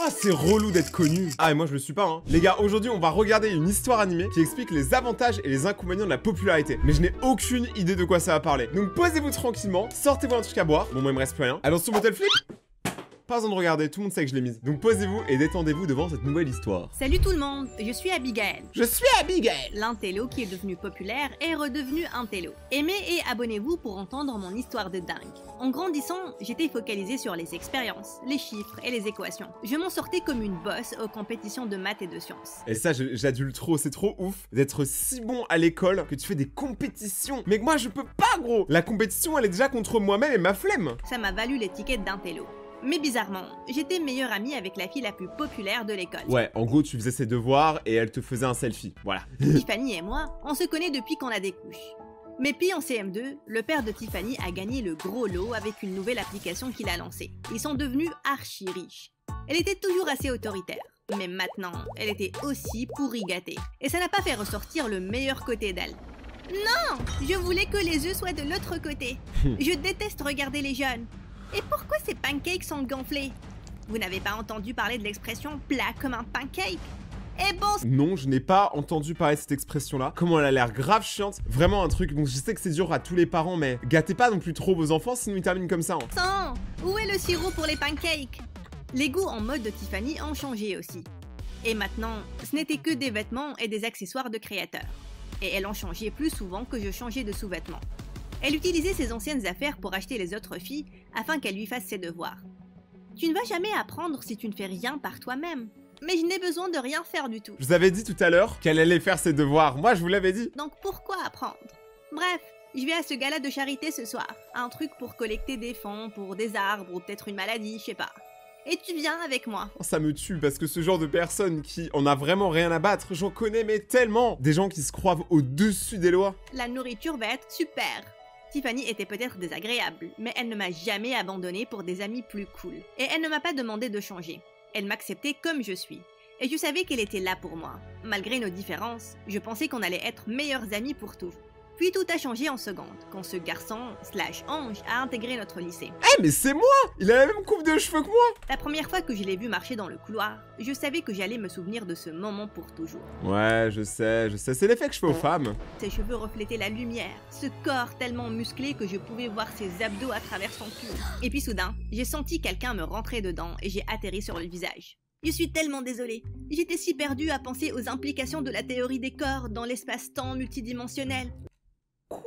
Ah, c'est relou d'être connu. Ah, et moi je le suis pas, hein. Les gars, aujourd'hui, on va regarder une histoire animée qui explique les avantages et les inconvénients de la popularité. Mais je n'ai aucune idée de quoi ça va parler. Donc posez-vous tranquillement, sortez-vous un truc à boire. Bon, moi il me reste plus rien. Attention, bottle flip. Pas besoin de regarder, tout le monde sait que je l'ai mise. Donc posez-vous et détendez-vous devant cette nouvelle histoire. Salut tout le monde, je suis Abigail. Je suis Abigail. L'intello qui est devenu populaire est redevenu intello. Aimez et abonnez-vous pour entendre mon histoire de dingue. En grandissant, j'étais focalisée sur les expériences, les chiffres et les équations. Je m'en sortais comme une bosse aux compétitions de maths et de sciences. Et ça, j'adule trop, c'est trop ouf d'être si bon à l'école que tu fais des compétitions. Mais moi, je peux pas, gros. La compétition, elle est déjà contre moi-même et ma flemme. Ça m'a valu l'étiquette d'intello. Mais bizarrement, j'étais meilleure amie avec la fille la plus populaire de l'école. Ouais, en gros, tu faisais ses devoirs et elle te faisait un selfie. Voilà. Tiffany et moi, on se connaît depuis qu'on a des couches. Mais puis en CM2, le père de Tiffany a gagné le gros lot avec une nouvelle application qu'il a lancée. Ils sont devenus archi riches. Elle était toujours assez autoritaire. Mais maintenant, elle était aussi pourri gâtée. Et ça n'a pas fait ressortir le meilleur côté d'elle. Non, je voulais que les œufs soient de l'autre côté. Je déteste regarder les jeunes. Et pourquoi ces pancakes sont gonflés? Vous n'avez pas entendu parler de l'expression plat comme un pancake? Eh bon... Non, je n'ai pas entendu parler de cette expression-là. Comment elle a l'air grave chiante. Vraiment un truc, bon, je sais que c'est dur à tous les parents, mais gâtez pas non plus trop vos enfants sinon ils terminent comme ça. Hein. Sang, où est le sirop pour les pancakes? Les goûts en mode de Tiffany ont changé aussi. Et maintenant, ce n'était que des vêtements et des accessoires de créateurs. Et elles ont changé plus souvent que je changeais de sous-vêtements. Elle utilisait ses anciennes affaires pour acheter les autres filles afin qu'elles lui fassent ses devoirs. Tu ne vas jamais apprendre si tu ne fais rien par toi-même. Mais je n'ai besoin de rien faire du tout. Je vous avais dit tout à l'heure qu'elle allait faire ses devoirs. Moi, je vous l'avais dit. Donc pourquoi apprendre? Bref, je vais à ce gala de charité ce soir. Un truc pour collecter des fonds pour des arbres ou peut-être une maladie, je sais pas. Et tu viens avec moi. Ça me tue parce que ce genre de personnes qui en a vraiment rien à battre, j'en connais mais tellement. Des gens qui se croient au-dessus des lois. La nourriture va être super. Tiffany était peut-être désagréable, mais elle ne m'a jamais abandonnée pour des amis plus cool. Et elle ne m'a pas demandé de changer. Elle m'acceptait comme je suis. Et je savais qu'elle était là pour moi. Malgré nos différences, je pensais qu'on allait être meilleurs amis pour tout. Puis tout a changé en seconde, quand ce garçon/ange a intégré notre lycée. Eh mais c'est moi! Il a la même coupe de cheveux que moi! La première fois que je l'ai vu marcher dans le couloir, je savais que j'allais me souvenir de ce moment pour toujours. Ouais, je sais, c'est l'effet que je fais aux femmes. Ses cheveux reflétaient la lumière, ce corps tellement musclé que je pouvais voir ses abdos à travers son pull. Et puis soudain, j'ai senti quelqu'un me rentrer dedans et j'ai atterri sur le visage. Je suis tellement désolée. J'étais si perdue à penser aux implications de la théorie des corps dans l'espace-temps multidimensionnel. Quoi?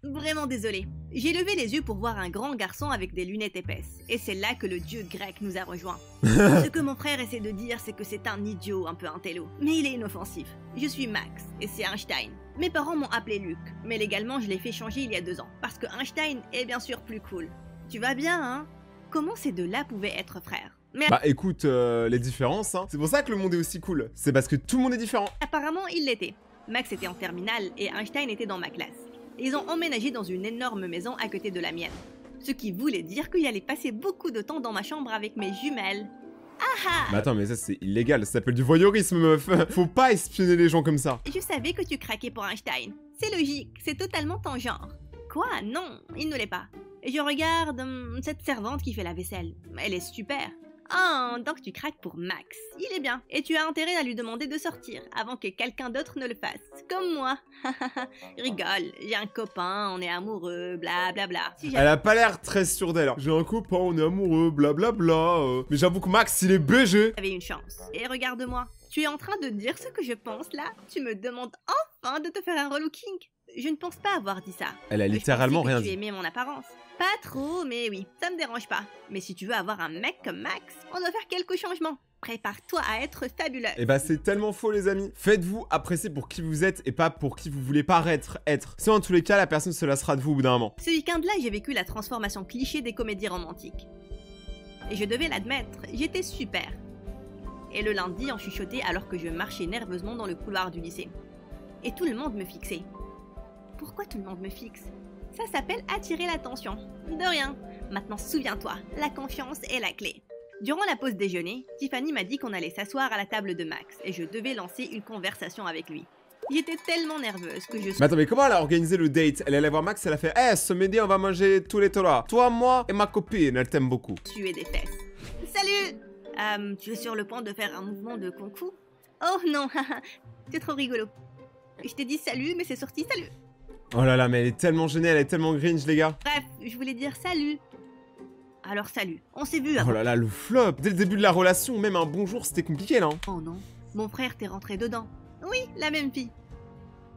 Vraiment désolée. J'ai levé les yeux pour voir un grand garçon avec des lunettes épaisses. Et c'est là que le dieu grec nous a rejoints. Ce que mon frère essaie de dire, c'est que c'est un idiot un peu intello. Mais il est inoffensif. Je suis Max, et c'est Einstein. Mes parents m'ont appelé Luc, mais légalement je l'ai fait changer il y a 2 ans. Parce que Einstein est bien sûr plus cool. Tu vas bien, hein? Comment ces deux-là pouvaient être frères? Mais bah écoute, les différences, hein. C'est pour ça que le monde est aussi cool. C'est parce que tout le monde est différent. Apparemment, il l'était. Max était en terminale et Einstein était dans ma classe. Ils ont emménagé dans une énorme maison à côté de la mienne. Ce qui voulait dire qu'il allait passer beaucoup de temps dans ma chambre avec mes jumelles. Ah! Mais attends, mais ça c'est illégal, ça s'appelle du voyeurisme, meuf. Faut pas espionner les gens comme ça. Je savais que tu craquais pour Einstein. C'est logique, c'est totalement ton genre. Quoi? Non, il ne l'est pas. Et je regarde cette servante qui fait la vaisselle. Elle est super. Ah, donc tu craques pour Max. Il est bien. Et tu as intérêt à lui demander de sortir avant que quelqu'un d'autre ne le fasse. Comme moi. Rigole, j'ai un copain, on est amoureux, blablabla. Bla bla. Elle a pas l'air très sûre d'elle. J'ai un copain, on est amoureux, blablabla. Mais j'avoue que Max, il est BG. J'avais une chance. Et regarde-moi. Tu es en train de dire ce que je pense là? Tu me demandes enfin de te faire un relooking? Je ne pense pas avoir dit ça. Elle a littéralement rien dit. Tu aimais mon apparence. Pas trop, mais oui, ça me dérange pas. Mais si tu veux avoir un mec comme Max, on doit faire quelques changements. Prépare-toi à être fabuleux. Et bah c'est tellement faux les amis. Faites-vous apprécier pour qui vous êtes et pas pour qui vous voulez paraître être. Sinon en tous les cas la personne se lassera de vous au bout d'un moment. Ce week-end-là j'ai vécu la transformation cliché des comédies romantiques. Et je devais l'admettre, j'étais super. Et le lundi on chuchotait alors que je marchais nerveusement dans le couloir du lycée. Et tout le monde me fixait. Pourquoi tout le monde me fixe? Ça s'appelle attirer l'attention. De rien. Maintenant souviens-toi, la confiance est la clé. Durant la pause déjeuner, Tiffany m'a dit qu'on allait s'asseoir à la table de Max et je devais lancer une conversation avec lui. J'étais tellement nerveuse que je suis... Mais attends, mais comment elle a organisé le date? Elle allait voir Max, elle a fait « Eh, ce midi on va manger tous les tolas. Toi, moi et ma copine, elle t'aime beaucoup. » Tuer des fesses. Salut! Tu es sur le point de faire un mouvement de kung fu? Oh non, c'est trop rigolo. Je t'ai dit salut, mais c'est sorti salut. Oh là là, mais elle est tellement gênée, elle est tellement cringe, les gars. Bref, je voulais dire salut. Alors salut, on s'est vu avant. Oh là là, le flop. Dès le début de la relation, même un bonjour, c'était compliqué, là. Oh non, mon frère t'est rentré dedans. Oui, la même fille.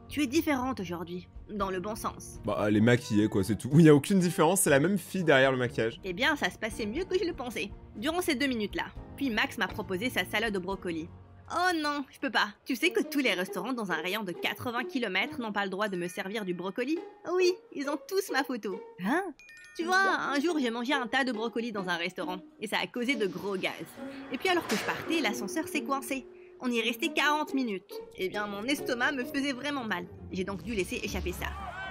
Tu es différente aujourd'hui, dans le bon sens. Bah, elle est maquillée, quoi, c'est tout. Il n'y a aucune différence, c'est la même fille derrière le maquillage. Eh bien, ça se passait mieux que je le pensais. Durant ces 2 minutes-là. Puis Max m'a proposé sa salade au brocoli. Oh non, je peux pas. Tu sais que tous les restaurants dans un rayon de 80 km n'ont pas le droit de me servir du brocoli? Oui, ils ont tous ma photo. Hein? Tu vois, un jour j'ai mangé un tas de brocolis dans un restaurant, et ça a causé de gros gaz. Et puis alors que je partais, l'ascenseur s'est coincé. On y est resté 40 minutes. Eh bien, mon estomac me faisait vraiment mal. J'ai donc dû laisser échapper ça.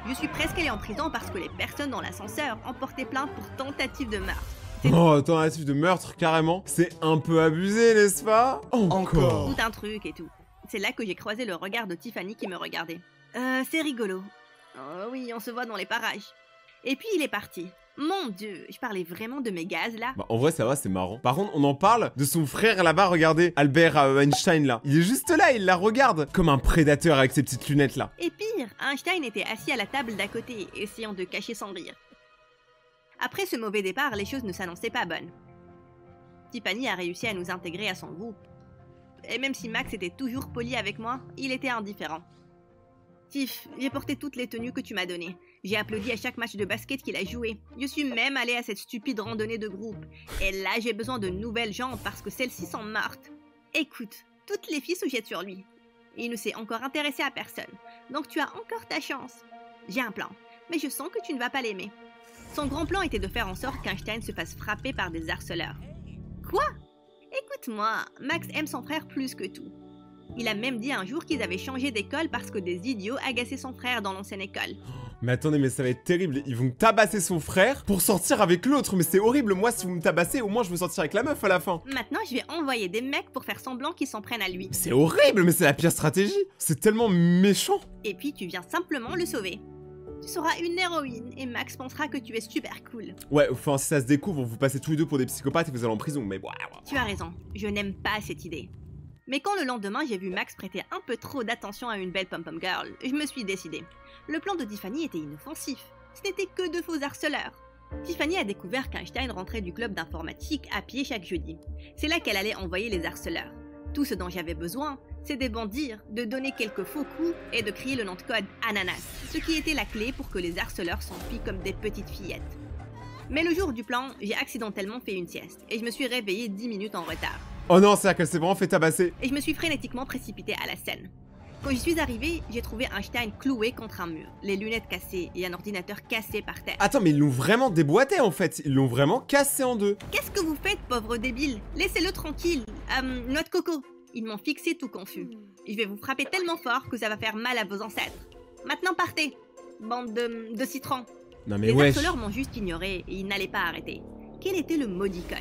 Je suis presque allée en prison parce que les personnes dans l'ascenseur ont porté plainte pour tentative de meurtre. Oh, tentative de meurtre, carrément. C'est un peu abusé, n'est-ce pas? Encore. Tout un truc et tout. C'est là que j'ai croisé le regard de Tiffany qui me regardait. C'est rigolo. Oh oui, on se voit dans les parages. Et puis il est parti. Mon Dieu, je parlais vraiment de mes gaz là. Bah, en vrai, ça va, c'est marrant. Par contre, on en parle de son frère là-bas, regardez, Albert Einstein là. Il est juste là, il la regarde comme un prédateur avec ses petites lunettes là. Et pire, Einstein était assis à la table d'à côté, essayant de cacher son rire. Après ce mauvais départ, les choses ne s'annonçaient pas bonnes. Tiffany a réussi à nous intégrer à son groupe. Et même si Max était toujours poli avec moi, il était indifférent. Tiff, j'ai porté toutes les tenues que tu m'as données. J'ai applaudi à chaque match de basket qu'il a joué. Je suis même allée à cette stupide randonnée de groupe. Et là, j'ai besoin de nouvelles jambes parce que celles-ci sont mortes. Écoute, toutes les filles se jettent sur lui. Il ne s'est encore intéressé à personne. Donc tu as encore ta chance. J'ai un plan, mais je sens que tu ne vas pas l'aimer. Son grand plan était de faire en sorte qu'Einstein se fasse frapper par des harceleurs. Quoi? Écoute-moi, Max aime son frère plus que tout. Il a même dit un jour qu'ils avaient changé d'école parce que des idiots agaçaient son frère dans l'ancienne école. Mais attendez, mais ça va être terrible. Ils vont tabasser son frère pour sortir avec l'autre. Mais c'est horrible. Moi, si vous me tabassez, au moins je veux sortir avec la meuf à la fin. Maintenant, je vais envoyer des mecs pour faire semblant qu'ils s'en prennent à lui. C'est horrible, mais c'est la pire stratégie. C'est tellement méchant. Et puis tu viens simplement le sauver. Tu seras une héroïne et Max pensera que tu es super cool. Ouais, enfin, si ça se découvre, vous passez tous les deux pour des psychopathes et vous allez en prison. Mais ouais. Tu as raison, je n'aime pas cette idée. Mais quand le lendemain j'ai vu Max prêter un peu trop d'attention à une belle pom-pom girl, je me suis décidée. Le plan de Tiffany était inoffensif. Ce n'était que de faux harceleurs. Tiffany a découvert qu'Einstein rentrait du club d'informatique à pied chaque jeudi. C'est là qu'elle allait envoyer les harceleurs. Tout ce dont j'avais besoin, c'est de bandir, de donner quelques faux coups et de crier le nom de code Ananas, ce qui était la clé pour que les harceleurs s'enfuient comme des petites fillettes. Mais le jour du plan, j'ai accidentellement fait une sieste et je me suis réveillée 10 minutes en retard. Oh non, c'est-à-dire qu'elle s'est vraiment fait tabasser. Et je me suis frénétiquement précipitée à la scène. Quand j'y suis arrivée, j'ai trouvé Einstein cloué contre un mur, les lunettes cassées et un ordinateur cassé par terre. Attends, mais ils l'ont vraiment déboîté en fait. Ils l'ont vraiment cassé en deux. Qu'est-ce que vous faites, pauvre débile? Laissez-le tranquille. Noix de coco. Ils m'ont fixé tout confus. Je vais vous frapper tellement fort que ça va faire mal à vos ancêtres. Maintenant partez, bande de citrons. Non mais Les wesh. harceleurs m'ont juste ignoré et ils n'allaient pas arrêter. Quel était le maudit code?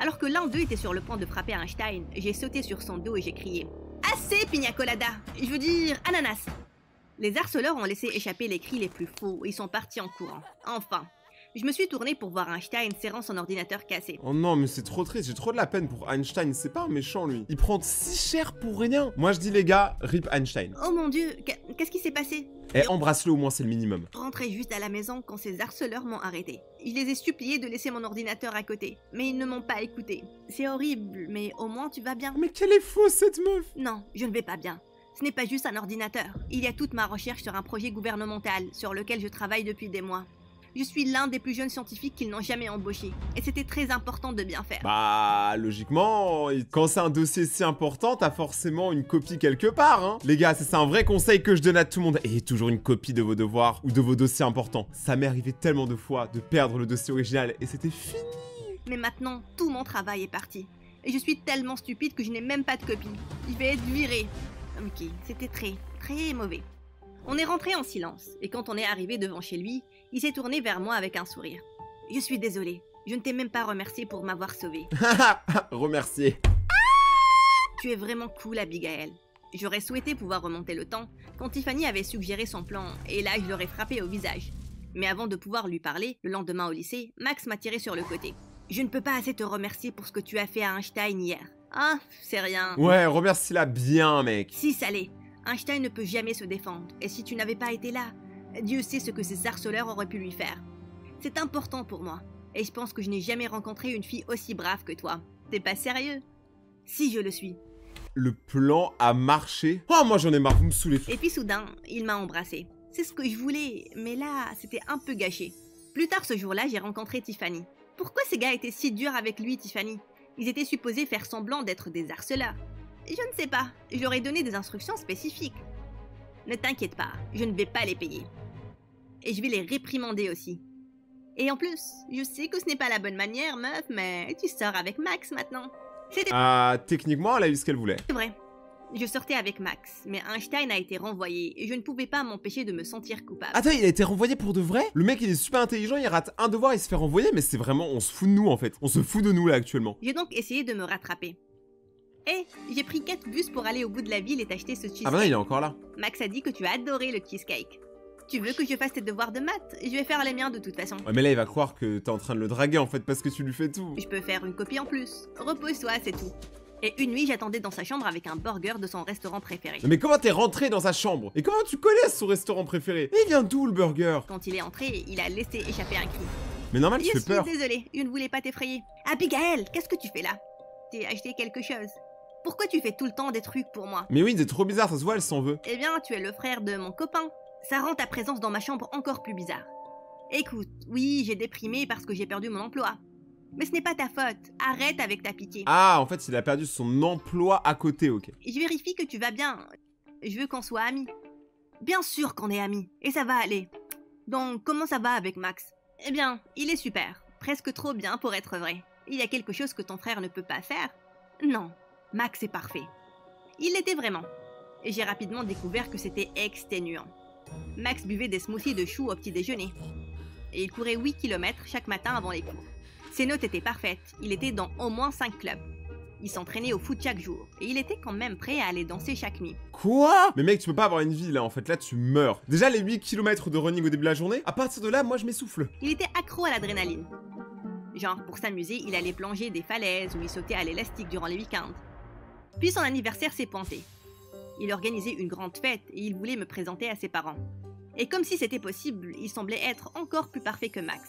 Alors que l'un d'eux était sur le point de frapper Einstein, j'ai sauté sur son dos et j'ai crié « Assez, pina colada! Je veux dire ananas !» Les harceleurs ont laissé échapper les cris les plus faux et ils sont partis en courant. Enfin, je me suis tournée pour voir Einstein serrant son ordinateur cassé. Oh non, mais c'est trop triste, j'ai trop de la peine pour Einstein, c'est pas un méchant lui. Il prend si cher pour rien. Moi je dis les gars, rip Einstein. Oh mon Dieu, qu'est-ce qui s'est passé? Eh, embrasse-le au moins, c'est le minimum. Je rentrais juste à la maison quand ces harceleurs m'ont arrêté. Je les ai suppliés de laisser mon ordinateur à côté, mais ils ne m'ont pas écouté. C'est horrible, mais au moins tu vas bien. Mais quelle est fausse cette meuf? Non, je ne vais pas bien. Ce n'est pas juste un ordinateur. Il y a toute ma recherche sur un projet gouvernemental sur lequel je travaille depuis des mois. Je suis l'un des plus jeunes scientifiques qu'ils n'ont jamais embauché. Et c'était très important de bien faire. Bah, logiquement, quand c'est un dossier si important, t'as forcément une copie quelque part, hein. Les gars, c'est un vrai conseil que je donne à tout le monde. Ayez toujours une copie de vos devoirs ou de vos dossiers importants. Ça m'est arrivé tellement de fois de perdre le dossier original et c'était fini. Mais maintenant, tout mon travail est parti. Et je suis tellement stupide que je n'ai même pas de copie. Je vais être virée. Ok, c'était très mauvais. On est rentré en silence, et quand on est arrivé devant chez lui, il s'est tourné vers moi avec un sourire. « Je suis désolée, je ne t'ai même pas remercié pour m'avoir sauvée. » Remercier. Tu es vraiment cool, Abigail. J'aurais souhaité pouvoir remonter le temps quand Tiffany avait suggéré son plan, et là je l'aurais frappé au visage. Mais avant de pouvoir lui parler, le lendemain au lycée, Max m'a tiré sur le côté. Je ne peux pas assez te remercier pour ce que tu as fait à Einstein hier. Ah, c'est rien. Ouais, remercie-la bien, mec. Si, ça l'est. Einstein ne peut jamais se défendre. Et si tu n'avais pas été là, Dieu sait ce que ces harceleurs auraient pu lui faire. C'est important pour moi. Et je pense que je n'ai jamais rencontré une fille aussi brave que toi. T'es pas sérieux? Si, je le suis. Le plan a marché. Oh, moi j'en ai marre, vous me saoulez. Et puis soudain, il m'a embrassée. C'est ce que je voulais, mais là, c'était un peu gâché. Plus tard ce jour-là, j'ai rencontré Tiffany. Pourquoi ces gars étaient si durs avec lui, Tiffany? Ils étaient supposés faire semblant d'être des harceleurs. Je ne sais pas, je leur ai donné des instructions spécifiques. Ne t'inquiète pas, je ne vais pas les payer. Et je vais les réprimander aussi. Et en plus, je sais que ce n'est pas la bonne manière, meuf, mais tu sors avec Max maintenant. C'était Techniquement, elle a eu ce qu'elle voulait. vrai. Je sortais avec Max, mais Einstein a été renvoyé et je ne pouvais pas m'empêcher de me sentir coupable. Attends, il a été renvoyé pour de vrai? Le mec, il est super intelligent, il rate un devoir, il se fait renvoyer, mais c'est vraiment... On se fout de nous, en fait. On se fout de nous, là, actuellement. J'ai donc essayé de me rattraper. Et j'ai pris 4 bus pour aller au bout de la ville et t'acheter ce cheesecake. Ah bah non, il est encore là. Max a dit que tu as adoré le cheesecake. Tu veux que je fasse tes devoirs de maths? Je vais faire les miens de toute façon. Ouais, mais là, il va croire que t'es en train de le draguer, en fait, parce que tu lui fais tout. Je peux faire une copie en plus. Repose-toi, c'est tout. Et une nuit, j'attendais dans sa chambre avec un burger de son restaurant préféré. Mais comment t'es rentré dans sa chambre? Et comment tu connais son restaurant préféré? Il vient d'où, le burger? Quand il est entré, il a laissé échapper un cri. Mais normal, tu Je fais suis peur. désolée, je ne voulais pas t'effrayer. Abigail, qu'est-ce que tu fais là? T'es acheté quelque chose? Pourquoi tu fais tout le temps des trucs pour moi? Mais oui, c'est trop bizarre, ça se voit, elle s'en veut. Eh bien, tu es le frère de mon copain. Ça rend ta présence dans ma chambre encore plus bizarre. Écoute, oui, j'ai déprimé parce que j'ai perdu mon emploi. Mais ce n'est pas ta faute. Arrête avec ta pitié. Ah, en fait, il a perdu son emploi à côté, ok. Je vérifie que tu vas bien. Je veux qu'on soit amis. Bien sûr qu'on est amis. Et ça va aller. Donc, comment ça va avec Max? Eh bien, il est super. Presque trop bien pour être vrai. Il y a quelque chose que ton frère ne peut pas faire? Non, Max est parfait. Il l'était vraiment. Et j'ai rapidement découvert que c'était exténuant. Max buvait des smoothies de choux au petit déjeuner. Et il courait 8 km chaque matin avant les cours. Ses notes étaient parfaites, il était dans au moins 5 clubs. Il s'entraînait au foot chaque jour, et il était quand même prêt à aller danser chaque nuit. Quoi? Mais mec, tu peux pas avoir une vie là, en fait, là tu meurs. Déjà les 8 km de running au début de la journée, à partir de là, moi je m'essouffle. Il était accro à l'adrénaline. Genre, pour s'amuser, il allait plonger des falaises ou il sautait à l'élastique durant les week-ends. Puis son anniversaire s'est pointé. Il organisait une grande fête et il voulait me présenter à ses parents. Et comme si c'était possible, il semblait être encore plus parfait que Max.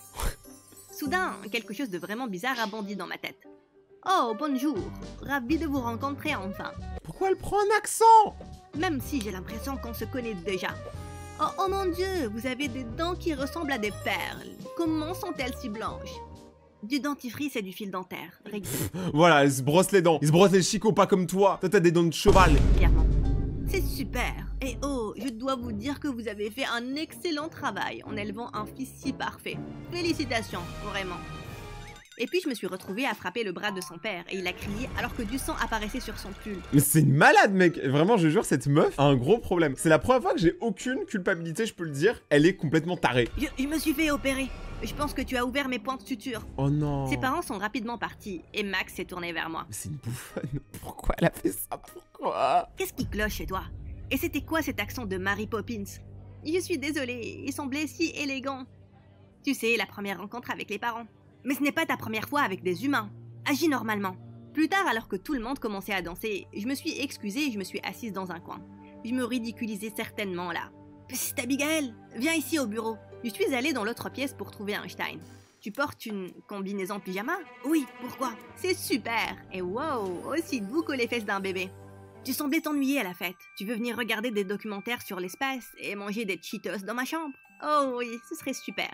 Soudain, quelque chose de vraiment bizarre a bondi dans ma tête. Oh, bonjour, ravi de vous rencontrer enfin. Pourquoi elle prend un accent? Même si j'ai l'impression qu'on se connaît déjà. Oh mon Dieu, vous avez des dents qui ressemblent à des perles. Comment sont-elles si blanches? Du dentifrice et du fil dentaire, Voilà, elle se brosse les dents. Il se brosse les chicots, pas comme toi. Toi, t'as des dents de cheval. Clairement. C'est super. Et oh, je dois vous dire que vous avez fait un excellent travail en élevant un fils si parfait. Félicitations, vraiment. Et puis je me suis retrouvée à frapper le bras de son père et il a crié alors que du sang apparaissait sur son pull. Mais c'est une malade, mec. Vraiment, je jure, cette meuf a un gros problème. C'est la première fois que j'ai aucune culpabilité, je peux le dire. Elle est complètement tarée. Je me suis fait opérer. Je pense que tu as ouvert mes pointes sutures. Oh non. Ses parents sont rapidement partis et Max s'est tourné vers moi. Mais c'est une bouffonne. Pourquoi elle a fait ça? Pourquoi? Qu'est-ce qui cloche chez toi? Et c'était quoi cet accent de Mary Poppins? Je suis désolée, il semblait si élégant. Tu sais, la première rencontre avec les parents. Mais ce n'est pas ta première fois avec des humains. Agis normalement. Plus tard, alors que tout le monde commençait à danser, je me suis excusée et je me suis assise dans un coin. Je me ridiculisais certainement là. Psst, Abigail, viens ici au bureau. Je suis allée dans l'autre pièce pour trouver Einstein. Tu portes une combinaison pyjama? Oui, pourquoi? C'est super. Et wow, aussi doux que les fesses d'un bébé. Tu semblais t'ennuyer à la fête. Tu veux venir regarder des documentaires sur l'espace et manger des Cheetos dans ma chambre? Oh oui, ce serait super.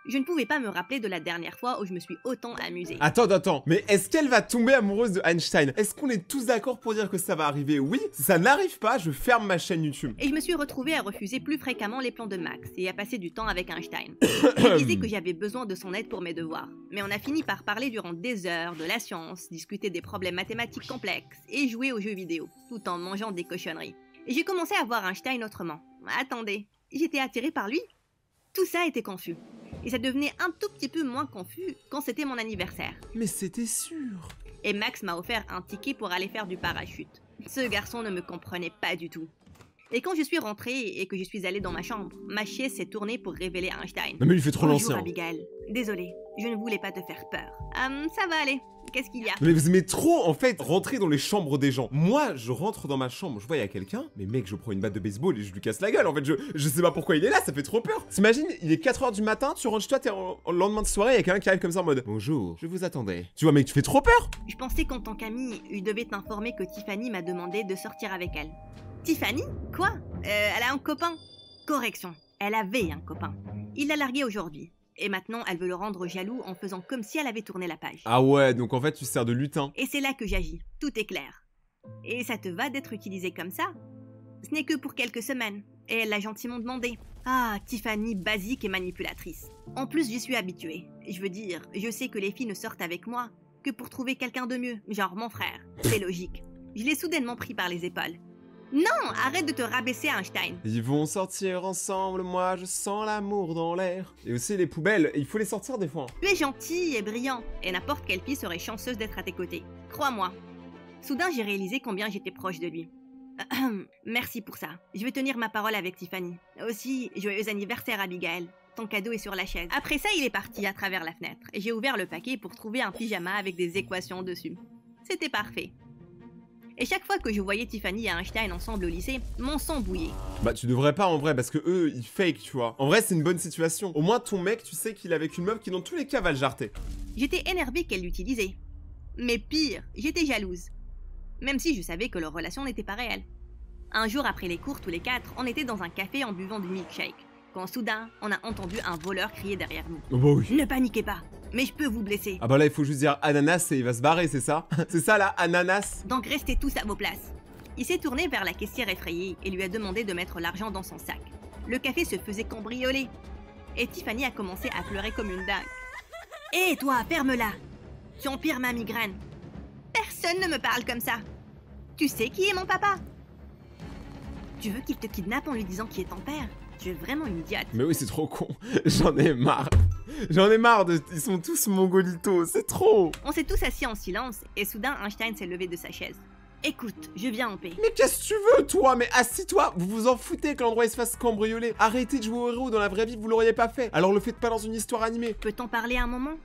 Je ne pouvais pas me rappeler de la dernière fois où je me suis autant amusée. Attends, mais est-ce qu'elle va tomber amoureuse de Einstein? Est-ce qu'on est tous d'accord pour dire que ça va arriver? Oui. Si ça n'arrive pas, je ferme ma chaîne YouTube. Et je me suis retrouvée à refuser plus fréquemment les plans de Max et à passer du temps avec Einstein. Je disais que j'avais besoin de son aide pour mes devoirs. Mais on a fini par parler durant des heures de la science, discuter des problèmes mathématiques complexes et jouer aux jeux vidéo, tout en mangeant des cochonneries. Et j'ai commencé à voir Einstein autrement. Attendez, j'étais attirée par lui? Tout ça était confus. Et ça devenait un tout petit peu moins confus quand c'était mon anniversaire. Mais c'était sûr. Et Max m'a offert un ticket pour aller faire du parachute. Ce garçon ne me comprenait pas du tout. Et quand je suis rentrée et que je suis allée dans ma chambre, ma chaise s'est tournée pour révéler Einstein. Non mais il fait trop Bonjour l'ancien. Abigail. Désolée, Je ne voulais pas te faire peur. Ça va aller. Qu'est-ce qu'il y a? Mais vous aimez trop, en fait, rentrer dans les chambres des gens. Moi, je rentre dans ma chambre, je vois, il y a quelqu'un, mais mec, je prends une batte de baseball et je lui casse la gueule. En fait, je sais pas pourquoi il est là, ça fait trop peur. T'imagines, il est 4h du matin, tu rentres chez toi, t'es en lendemain de soirée, il y a quelqu'un qui arrive comme ça en mode bonjour, je vous attendais. Tu vois, mec, tu fais trop peur. Je pensais qu'en tant qu'amie, je devais t'informer que Tiffany m'a demandé de sortir avec elle. Tiffany? Quoi? Elle a un copain? Correction, elle avait un copain. Il l'a largué aujourd'hui. Et maintenant, elle veut le rendre jaloux en faisant comme si elle avait tourné la page. Ah ouais, donc en fait, tu sers de lutin. Et c'est là que j'agis. Tout est clair. Et ça te va d'être utilisé comme ça? Ce n'est que pour quelques semaines. Et elle l'a gentiment demandé. Ah, Tiffany basique et manipulatrice. En plus, j'y suis habituée. Je veux dire, je sais que les filles ne sortent avec moi que pour trouver quelqu'un de mieux, genre mon frère. C'est logique. Je l'ai soudainement pris par les épaules. Non, arrête de te rabaisser, Einstein. Ils vont sortir ensemble, moi je sens l'amour dans l'air. Et aussi les poubelles, il faut les sortir des fois. Tu es gentil et brillant, et n'importe quelle fille serait chanceuse d'être à tes côtés. Crois-moi. Soudain, j'ai réalisé combien j'étais proche de lui. Merci pour ça. Je vais tenir ma parole avec Tiffany. Aussi, joyeux anniversaire, Abigail. Ton cadeau est sur la chaise. Après ça, il est parti à travers la fenêtre, et j'ai ouvert le paquet pour trouver un pyjama avec des équations dessus. C'était parfait. Et chaque fois que je voyais Tiffany et Einstein ensemble au lycée, mon sang bouillait. Bah tu devrais pas en vrai parce que eux ils fake tu vois. En vrai c'est une bonne situation. Au moins ton mec tu sais qu'il est avec une meuf qui dans tous les cas va le jarter. J'étais énervée qu'elle l'utilisait. Mais pire, j'étais jalouse. Même si je savais que leur relation n'était pas réelle. Un jour après les cours tous les quatre, on était dans un café en buvant du milkshake. Quand soudain, on a entendu un voleur crier derrière nous. Oh bah oui. Ne paniquez pas, mais je peux vous blesser. Ah bah là il faut juste dire ananas et il va se barrer c'est ça? C'est ça là, ananas? Donc restez tous à vos places. Il s'est tourné vers la caissière effrayée et lui a demandé de mettre l'argent dans son sac. Le café se faisait cambrioler. Et Tiffany a commencé à pleurer comme une dingue. Hé toi, ferme-la! Tu empires ma migraine. Personne ne me parle comme ça. Tu sais qui est mon papa? Tu veux qu'il te kidnappe en lui disant qui est ton père? Tu es vraiment une idiote. Mais oui c'est trop con, j'en ai marre. J'en ai marre de... Ils sont tous mongolitos, c'est trop. On s'est tous assis en silence et soudain Einstein s'est levé de sa chaise. Écoute, je viens en paix. Mais qu'est-ce que tu veux toi? Mais assis-toi, vous vous en foutez que l'endroit il se fasse cambrioler. Arrêtez de jouer au héros, dans la vraie vie vous l'auriez pas fait. Alors le faites pas dans une histoire animée. Peut-on parler un moment?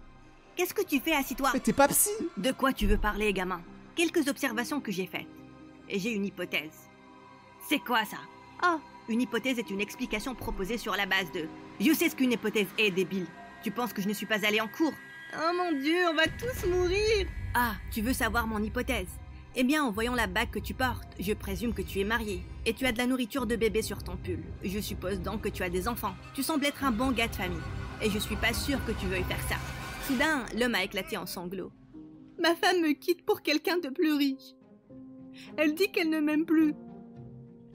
Qu'est-ce que tu fais, assis-toi? Mais t'es pas psy. De quoi tu veux parler, gamin? Quelques observations que j'ai faites. Et j'ai une hypothèse. C'est quoi ça? Oh, une hypothèse est une explication proposée sur la base de... Je sais ce qu'une hypothèse est, débile. Tu penses que je ne suis pas allée en cours? Oh mon Dieu, on va tous mourir! Ah, tu veux savoir mon hypothèse? Eh bien, en voyant la bague que tu portes, je présume que tu es marié. Et tu as de la nourriture de bébé sur ton pull. Je suppose donc que tu as des enfants. Tu sembles être un bon gars de famille. Et je suis pas sûre que tu veuilles faire ça. Soudain, l'homme a éclaté en sanglots. Ma femme me quitte pour quelqu'un de plus riche. Elle dit qu'elle ne m'aime plus.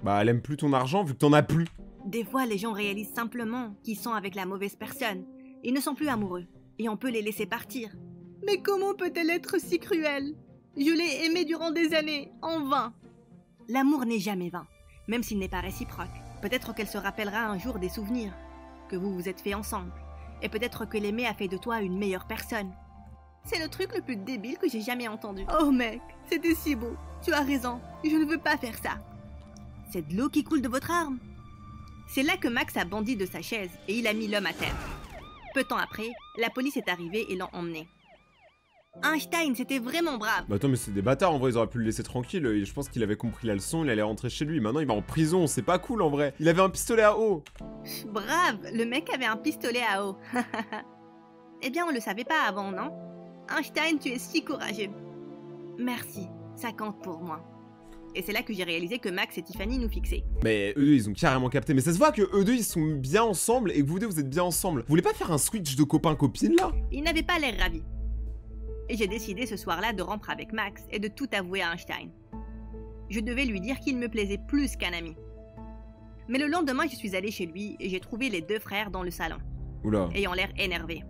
Bah elle aime plus ton argent vu que t'en as plus. Des fois, les gens réalisent simplement qu'ils sont avec la mauvaise personne. Ils ne sont plus amoureux. Et on peut les laisser partir. Mais comment peut-elle être si cruelle? Je l'ai aimée durant des années, en vain. L'amour n'est jamais vain, même s'il n'est pas réciproque. Peut-être qu'elle se rappellera un jour des souvenirs que vous vous êtes fait ensemble. Et peut-être que l'aimer a fait de toi une meilleure personne. C'est le truc le plus débile que j'ai jamais entendu. Oh mec, c'était si beau. Tu as raison, je ne veux pas faire ça. C'est de l'eau qui coule de votre arme. C'est là que Max a bondi de sa chaise et il a mis l'homme à terre. Peu de temps après, la police est arrivée et l'a emmené. Einstein, c'était vraiment brave. Bah attends mais c'est des bâtards en vrai, ils auraient pu le laisser tranquille. Je pense qu'il avait compris la leçon, il allait rentrer chez lui. Maintenant il va en prison, c'est pas cool en vrai. Il avait un pistolet à eau. Brave, le mec avait un pistolet à eau. Eh bien on le savait pas avant, non? Einstein, tu es si courageux. Merci, ça compte pour moi. Et c'est là que j'ai réalisé que Max et Tiffany nous fixaient. Mais eux deux ils ont carrément capté. Mais ça se voit que eux deux ils sont bien ensemble et que vous deux vous êtes bien ensemble. Vous voulez pas faire un switch de copain-copine là? Ils n'avaient pas l'air ravis. Et j'ai décidé ce soir-là de rompre avec Max et de tout avouer à Einstein. Je devais lui dire qu'il me plaisait plus qu'un ami. Mais le lendemain, je suis allée chez lui et j'ai trouvé les deux frères dans le salon. Oula. Ayant l'air énervés.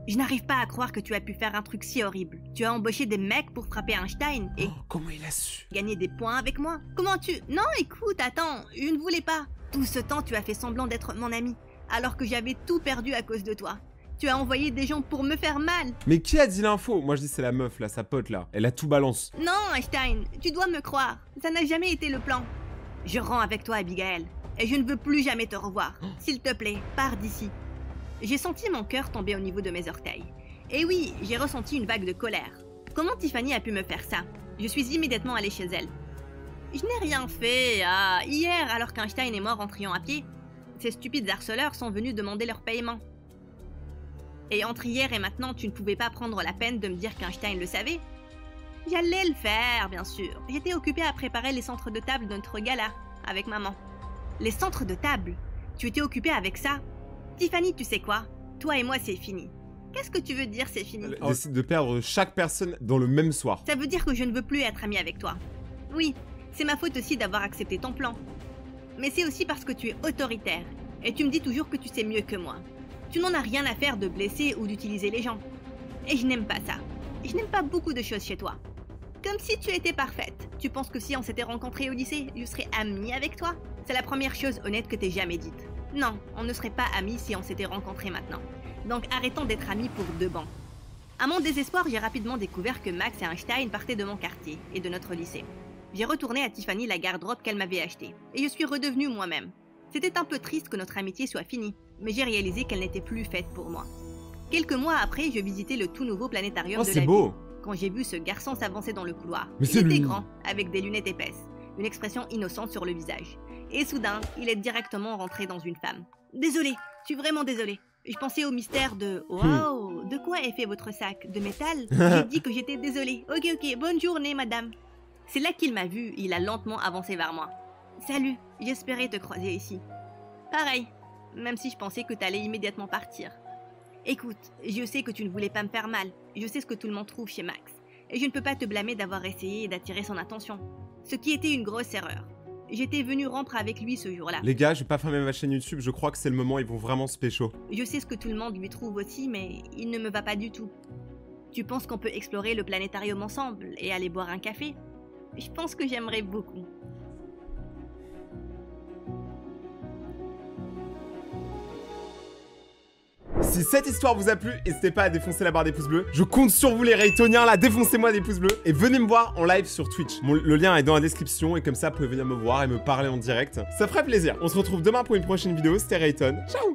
Je n'arrive pas à croire que tu as pu faire un truc si horrible. Tu as embauché des mecs pour frapper Einstein et... Oh, comment il a su? Gagner des points avec moi? Comment tu... Non, écoute, attends, je ne voulais pas. Tout ce temps, tu as fait semblant d'être mon ami, alors que j'avais tout perdu à cause de toi. Tu as envoyé des gens pour me faire mal. Mais qui a dit l'info? Moi je dis c'est la meuf là, sa pote là. Elle a tout balance. Non, Einstein, tu dois me croire. Ça n'a jamais été le plan. Je rends avec toi, Abigail. Et je ne veux plus jamais te revoir. S'il te plaît, pars d'ici. J'ai senti mon cœur tomber au niveau de mes orteils. Et oui, j'ai ressenti une vague de colère. Comment Tiffany a pu me faire ça? Je suis immédiatement allée chez elle. Je n'ai rien fait. Hier, alors qu'Einstein est mort en triant à pied, ces stupides harceleurs sont venus demander leur paiement. Et entre hier et maintenant, tu ne pouvais pas prendre la peine de me dire qu'Einstein le savait? J'allais le faire, bien sûr. J'étais occupée à préparer les centres de table de notre gala, avec maman. Les centres de table? Tu étais occupée avec ça? Tiffany, tu sais quoi? Toi et moi, c'est fini. Qu'est-ce que tu veux dire, c'est fini? Elle décide de perdre chaque personne dans le même soir. Ça veut dire que je ne veux plus être amie avec toi. Oui, c'est ma faute aussi d'avoir accepté ton plan. Mais c'est aussi parce que tu es autoritaire, et tu me dis toujours que tu sais mieux que moi. Tu n'en as rien à faire de blesser ou d'utiliser les gens. Et je n'aime pas ça. Je n'aime pas beaucoup de choses chez toi. Comme si tu étais parfaite. Tu penses que si on s'était rencontrés au lycée, je serais amie avec toi? C'est la première chose honnête que t'aies jamais dite. Non, on ne serait pas amis si on s'était rencontrés maintenant. Donc arrêtons d'être amis pour de bon. À mon désespoir, j'ai rapidement découvert que Max et Einstein partaient de mon quartier et de notre lycée. J'ai retourné à Tiffany la garde-robe qu'elle m'avait achetée, et je suis redevenue moi-même. C'était un peu triste que notre amitié soit finie, mais j'ai réalisé qu'elle n'était plus faite pour moi. Quelques mois après, je visitais le tout nouveau planétarium de la ville, quand j'ai vu ce garçon s'avancer dans le couloir. Il était grand, avec des lunettes épaisses, une expression innocente sur le visage. Et soudain, il est directement rentré dans une femme. Désolée, je suis vraiment désolée. Je pensais au mystère de « Wow, de quoi est fait votre sac? De métal ?» J'ai dit que j'étais désolée. Ok, bonne journée, madame. C'est là qu'il m'a vu, il a lentement avancé vers moi. « Salut, j'espérais te croiser ici. » Pareil, même si je pensais que t'allais immédiatement partir. Écoute, je sais que tu ne voulais pas me faire mal. Je sais ce que tout le monde trouve chez Max. Et je ne peux pas te blâmer d'avoir essayé d'attirer son attention. Ce qui était une grosse erreur. J'étais venue rompre avec lui ce jour-là. Les gars, je vais pas fermer ma chaîne YouTube, je crois que c'est le moment, ils vont vraiment se pécho. Je sais ce que tout le monde lui trouve aussi, mais il ne me va pas du tout. Tu penses qu'on peut explorer le planétarium ensemble et aller boire un café? Je pense que j'aimerais beaucoup. Si cette histoire vous a plu, n'hésitez pas à défoncer la barre des pouces bleus. Je compte sur vous les Raytoniens là, défoncez-moi des pouces bleus. Et venez me voir en live sur Twitch. Le lien est dans la description et comme ça vous pouvez venir me voir et me parler en direct. Ça ferait plaisir. On se retrouve demain pour une prochaine vidéo, c'était Rayton. Ciao.